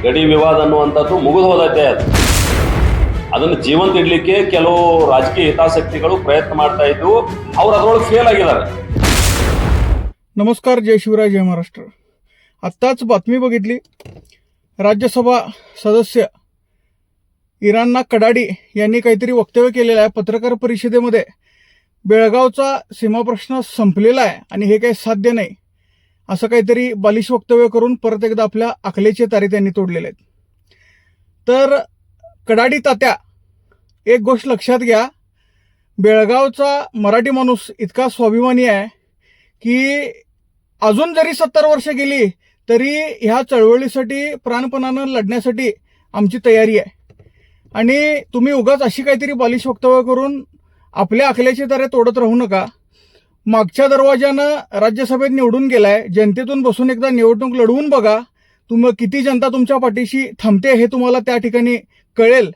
ಗಡಿ ವಿವಾದ ಅನ್ನುವಂಥದ್ದು ಮುಗಿದು ಹೋದೈತೆ. ಅದನ್ನು ಜೀವಂತ ಇಡ್ಲಿಕ್ಕೆ ಕೆಲವು ರಾಜಕೀಯ ಹಿತಾಸಕ್ತಿಗಳು ಪ್ರಯತ್ನ ಮಾಡ್ತಾ ಇದ್ದು ಅವ್ರು ಅದರೊಳಗೆ ಫೇಲ್ ಆಗಿದ್ದಾರೆ. नमस्कार, जय शिवराय, जय महाराष्ट्र. आत्ताच बातमी बघितली. राज्यसभा सदस्य इराणना कडाडी यांनी काहीतरी वक्तव्य केलेलं आहे. पत्रकार परिषदेमध्ये बेळगावचा सीमाप्रश्न संपलेला आहे आणि हे काही साध्य नाही असं काहीतरी बालिश वक्तव्य करून परत एकदा आपल्या अकलेचे तारे त्यांनी तोडलेले आहेत. तर कडाडी तात्या, एक गोष्ट लक्षात घ्या, बेळगावचा मराठी माणूस इतका स्वाभिमानी आहे की अजून जरी 70 वर्ष गेली तरी ह्या चळवळीसाठी प्राणपणानं लढण्यासाठी आमची तयारी आहे. आणि तुम्ही उगाच अशी काहीतरी बालिश वक्तव्य करून आपल्या अकलेचे तारे तोडत राहू नका. मागच्या दरवाजानं राज्यसभेत निवडून गेलाय. जनतेतून बसून एकदा निवडणूक लढवून बघा. किती जनता तुमच्या पाठीशी थांबते हे तुम्हाला त्या ठिकाणी कळेल.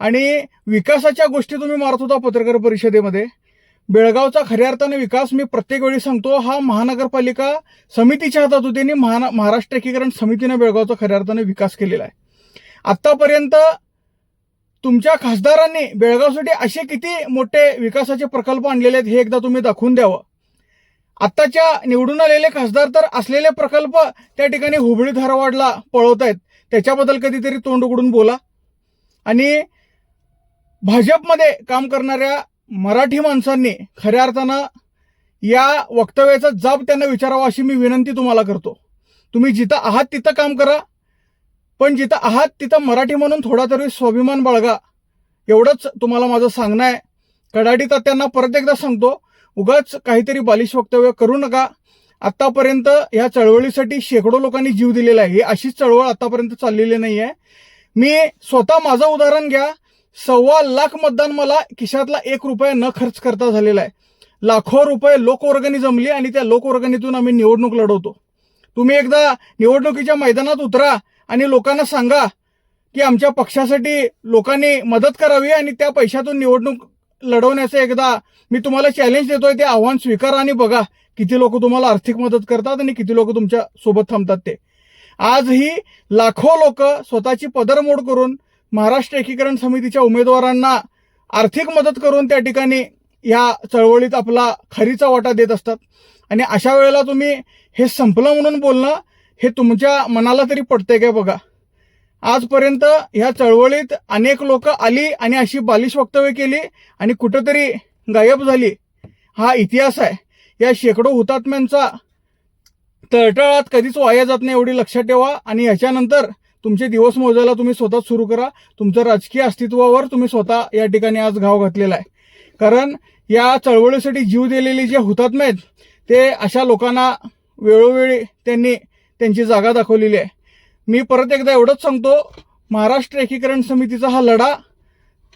आणि विकासाच्या गोष्टी तुम्ही मारत होता पत्रकार परिषदेमध्ये. बेळगावचा खऱ्या अर्थाने विकास मी प्रत्येक वेळी सांगतो, हा महानगरपालिका समितीच्या हातात होती आणि महाराष्ट्र एकीकरण समितीने बेळगावचा खऱ्या अर्थाने विकास केलेला आहे. आतापर्यंत तुमच्या खासदारांनी बेळगावसाठी असे किती मोठे विकासाचे प्रकल्प आणलेले आहेत हे एकदा तुम्ही दाखवून द्यावं. आत्ताच्या निवडून आलेले खासदार तर असलेले प्रकल्प त्या ठिकाणी हुबळी धारवाडला पळवत आहेत. त्याच्याबद्दल कधीतरी तोंड उघडून बोला. आणि भाजपमध्ये काम करणाऱ्या मराठी माणसांनी खऱ्या अर्थानं या वक्तव्याचा जाब त्यांना विचारावा अशी मी विनंती तुम्हाला करतो. तुम्ही जिथं आहात तिथं काम करा, पण जिथं आहात तिथं मराठी म्हणून थोडा तरी स्वाभिमान बाळगा, एवढंच तुम्हाला माझं सांगणं आहे. कडाडी तात्यांना परत एकदा सांगतो, उगाच काहीतरी बालिश वक्तव्य करू नका. आतापर्यंत या चळवळीसाठी शेकडो लोकांनी जीव दिलेला आहे. ही अशीच चळवळ आतापर्यंत चाललेली नाही आहे. मी स्वतः माझं उदाहरण घ्या. 1.25 लाख मतदान मला खिशातला 1 रुपया न खर्च करता झालेला आहे. लाखो रुपये लोकवर्गणी जमली आणि त्या लोकवर्गणीतून आम्ही निवडणूक लढवतो. तुम्ही एकदा निवडणुकीच्या मैदानात उतरा आणि लोकांना सांगा की आमच्या पक्षासाठी लोकांनी मदत करावी आणि त्या पैशातून निवडणूक लढवण्याचं एकदा मी तुम्हाला चॅलेंज देतोय. ते आव्हान स्वीकारा आणि बघा किती लोक तुम्हाला आर्थिक मदत करतात आणि किती लोक तुमच्या सोबत थांबतात. ते आजही लाखो लोक स्वतःची पदरमोड करून महाराष्ट्र एकीकरण समितीच्या उमेदवारांना आर्थिक मदत करून त्या ठिकाणी या चळवळीत आपला खरीचा वाटा देत असतात. आणि अशा वेळेला तुम्ही हे संपलं म्हणून बोलणं हे तुमच्या मनाला तरी पटतंय काय बघा. आजपर्यंत ह्या चळवळीत अनेक लोक आली आणि अशी बालिश वक्तव्य केली आणि कुठंतरी गायब झाली. हा इतिहास आहे. या शेकडो हुतात्म्यांचा तळतळात कधीच वाया जात नाही एवढी लक्षात ठेवा. आणि ह्याच्यानंतर तुमचे दिवस मोजायला तुम्ही स्वतः सुरू करा. तुमचं राजकीय अस्तित्वावर तुम्ही स्वतः या ठिकाणी आज घाव घातलेला आहे. कारण या चळवळीसाठी जीव दिलेले जे हुतात्मे आहेत ते अशा लोकांना वेळोवेळी त्यांनी त्यांची जागा दाखवलेली आहे. मी परत एकदा एवढंच सांगतो, महाराष्ट्र एकीकरण समितीचा हा लढा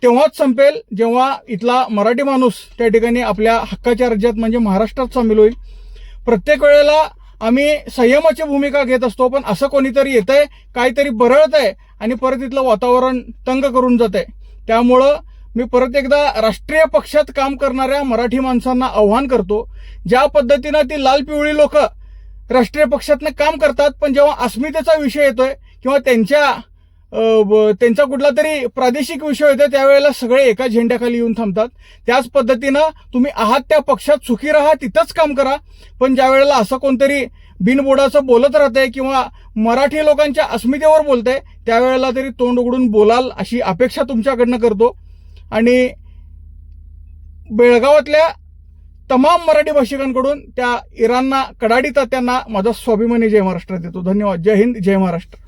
तेव्हाच संपेल जेव्हा इथला मराठी माणूस त्या ठिकाणी आपल्या हक्काच्या राज्यात म्हणजे महाराष्ट्रात सामील होईल. प्रत्येक वेळेला आम्ही संयमाची भूमिका घेत असतो, पण असं कोणीतरी येतंय, काहीतरी बरळत आहे आणि परत इथलं वातावरण तंग करून जात आहे. त्यामुळं मी परत एकदा राष्ट्रीय पक्षात काम करणाऱ्या मराठी माणसांना आव्हान करतो, ज्या पद्धतीनं ती लाल पिवळी लोक राष्ट्रीय पक्षातनं काम करतात, पण जेव्हा अस्मितेचा विषय येतोय किंवा त्यांचा कुठला तरी प्रादेशिक विषय येतोय त्यावेळेला सगळे एका झेंड्याखाली येऊन थांबतात. त्याच पद्धतीनं तुम्ही आहात त्या पक्षात सुखी राहा, तिथंच काम करा. पण ज्या वेळेला असं कोणतरी बिनबोडाचं बोलत राहतंय किंवा मराठी लोकांच्या अस्मितेवर बोलतंय त्यावेळेला तरी तोंड उघडून बोलाल अशी अपेक्षा तुमच्याकडनं करतो. आणि बेळगावातल्या तमाम मराठी भाषिकांकडून त्या इराणना कडाडी तात्यांना माझा स्वाभिमानी जय महाराष्ट्र देतो. धन्यवाद. जय हिंद, जय महाराष्ट्र.